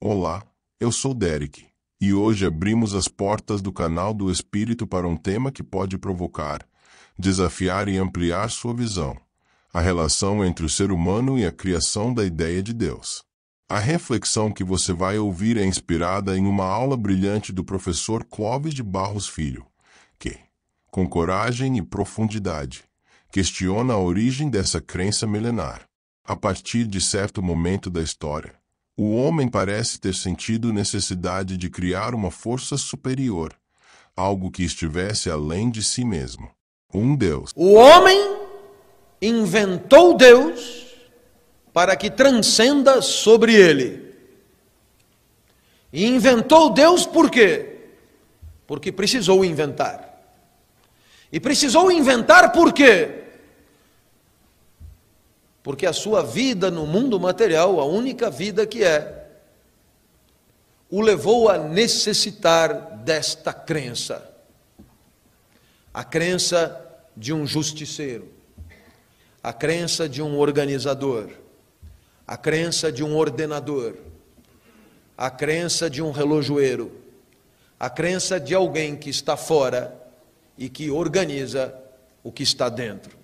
Olá, eu sou Derek, e hoje abrimos as portas do canal do Espírito para um tema que pode provocar, desafiar e ampliar sua visão: a relação entre o ser humano e a criação da ideia de Deus. A reflexão que você vai ouvir é inspirada em uma aula brilhante do professor Clóvis de Barros Filho, que, com coragem e profundidade, questiona a origem dessa crença milenar. A partir de certo momento da história, o homem parece ter sentido necessidade de criar uma força superior, algo que estivesse além de si mesmo. Um Deus. O homem inventou Deus para que transcenda sobre ele. E inventou Deus por quê? Porque precisou inventar. E precisou inventar por quê? Porque a sua vida no mundo material, a única vida que é, o levou a necessitar desta crença. A crença de um justiceiro, a crença de um organizador, a crença de um ordenador, a crença de um relojoeiro, a crença de alguém que está fora e que organiza o que está dentro.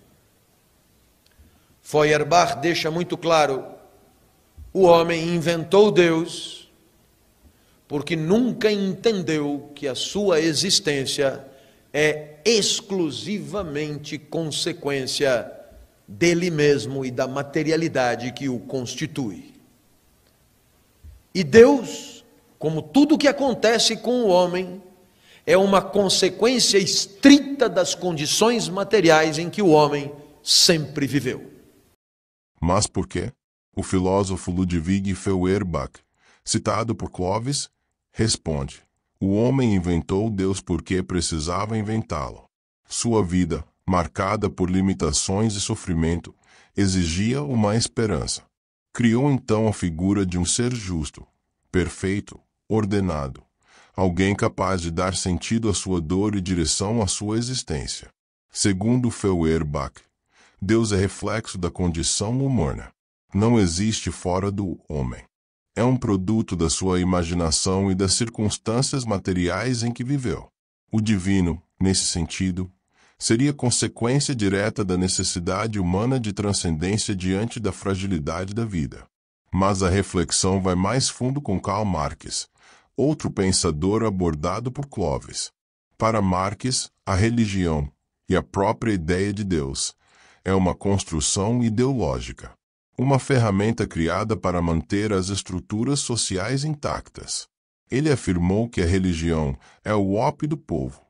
Feuerbach deixa muito claro: o homem inventou Deus porque nunca entendeu que a sua existência é exclusivamente consequência dele mesmo e da materialidade que o constitui. E Deus, como tudo que acontece com o homem, é uma consequência estrita das condições materiais em que o homem sempre viveu. Mas por quê? O filósofo Ludwig Feuerbach, citado por Clovis, responde: o homem inventou Deus porque precisava inventá-lo. Sua vida, marcada por limitações e sofrimento, exigia uma esperança. Criou então a figura de um ser justo, perfeito, ordenado, alguém capaz de dar sentido à sua dor e direção à sua existência. Segundo Feuerbach, Deus é reflexo da condição humana. Não existe fora do homem. É um produto da sua imaginação e das circunstâncias materiais em que viveu. O divino, nesse sentido, seria consequência direta da necessidade humana de transcendência diante da fragilidade da vida. Mas a reflexão vai mais fundo com Karl Marx, outro pensador abordado por Clovis. Para Marx, a religião e a própria ideia de Deus é uma construção ideológica, uma ferramenta criada para manter as estruturas sociais intactas. Ele afirmou que a religião é o ópio do povo,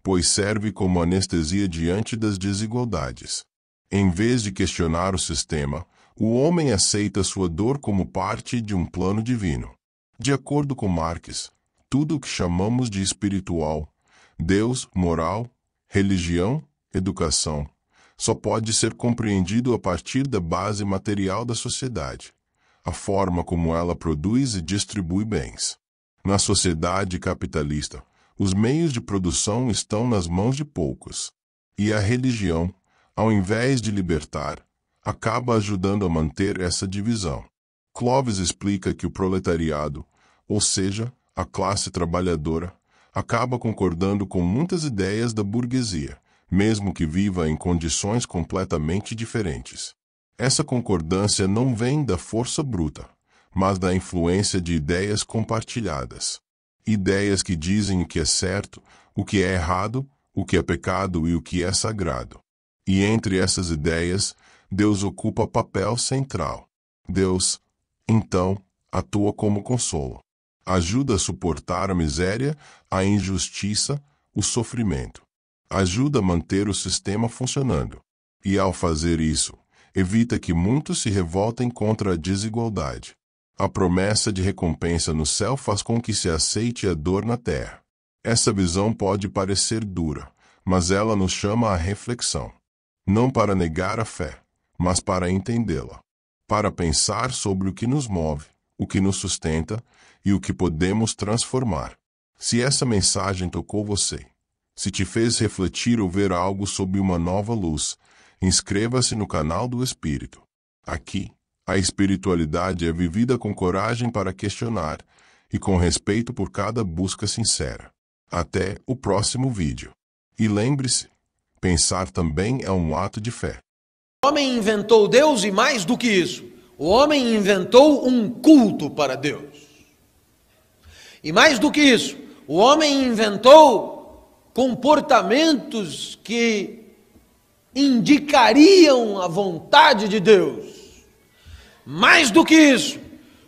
pois serve como anestesia diante das desigualdades. Em vez de questionar o sistema, o homem aceita sua dor como parte de um plano divino. De acordo com Marx, tudo o que chamamos de espiritual, Deus, moral, religião, educação, só pode ser compreendido a partir da base material da sociedade, a forma como ela produz e distribui bens. Na sociedade capitalista, os meios de produção estão nas mãos de poucos, e a religião, ao invés de libertar, acaba ajudando a manter essa divisão. Clovis explica que o proletariado, ou seja, a classe trabalhadora, acaba concordando com muitas ideias da burguesia, mesmo que viva em condições completamente diferentes. Essa concordância não vem da força bruta, mas da influência de ideias compartilhadas. Ideias que dizem o que é certo, o que é errado, o que é pecado e o que é sagrado. E entre essas ideias, Deus ocupa papel central. Deus, então, atua como consolo. Ajuda a suportar a miséria, a injustiça, o sofrimento. Ajuda a manter o sistema funcionando. E ao fazer isso, evita que muitos se revoltem contra a desigualdade. A promessa de recompensa no céu faz com que se aceite a dor na terra. Essa visão pode parecer dura, mas ela nos chama à reflexão. Não para negar a fé, mas para entendê-la. Para pensar sobre o que nos move, o que nos sustenta e o que podemos transformar. Se essa mensagem tocou você, se te fez refletir ou ver algo sob uma nova luz, inscreva-se no canal do Espírito. Aqui, A espiritualidade é vivida com coragem para questionar e com respeito por cada busca sincera. Até o próximo vídeo. E lembre-se, pensar também é um ato de fé. O homem inventou Deus e mais do que isso, o homem inventou um culto para Deus. E mais do que isso, o homem inventou comportamentos que indicariam a vontade de Deus. Mais do que isso,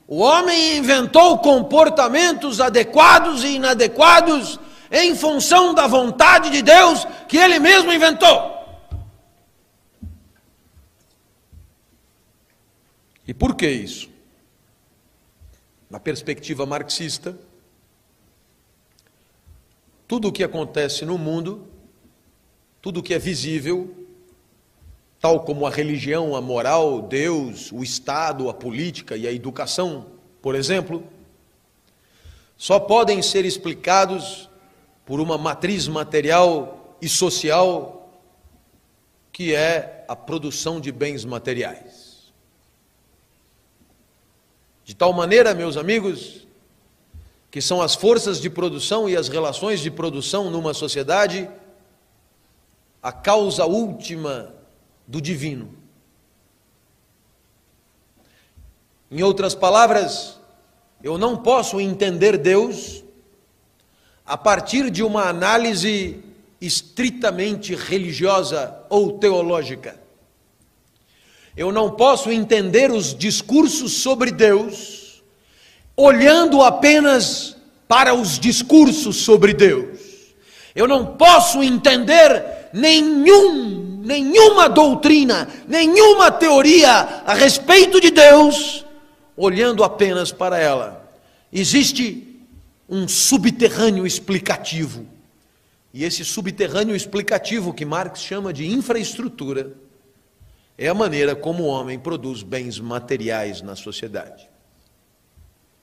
o homem inventou comportamentos adequados e inadequados em função da vontade de Deus que ele mesmo inventou. E por que isso? Na perspectiva marxista, tudo o que acontece no mundo, tudo o que é visível, tal como a religião, a moral, Deus, o Estado, a política e a educação, por exemplo, só podem ser explicados por uma matriz material e social que é a produção de bens materiais. De tal maneira, meus amigos, que são as forças de produção e as relações de produção numa sociedade a causa última do divino. Em outras palavras, eu não posso entender Deus a partir de uma análise estritamente religiosa ou teológica. Eu não posso entender os discursos sobre Deus olhando apenas para os discursos sobre Deus. Eu não posso entender nenhuma doutrina, nenhuma teoria a respeito de Deus olhando apenas para ela. Existe um subterrâneo explicativo. E esse subterrâneo explicativo, que Marx chama de infraestrutura, é a maneira como o homem produz bens materiais na sociedade.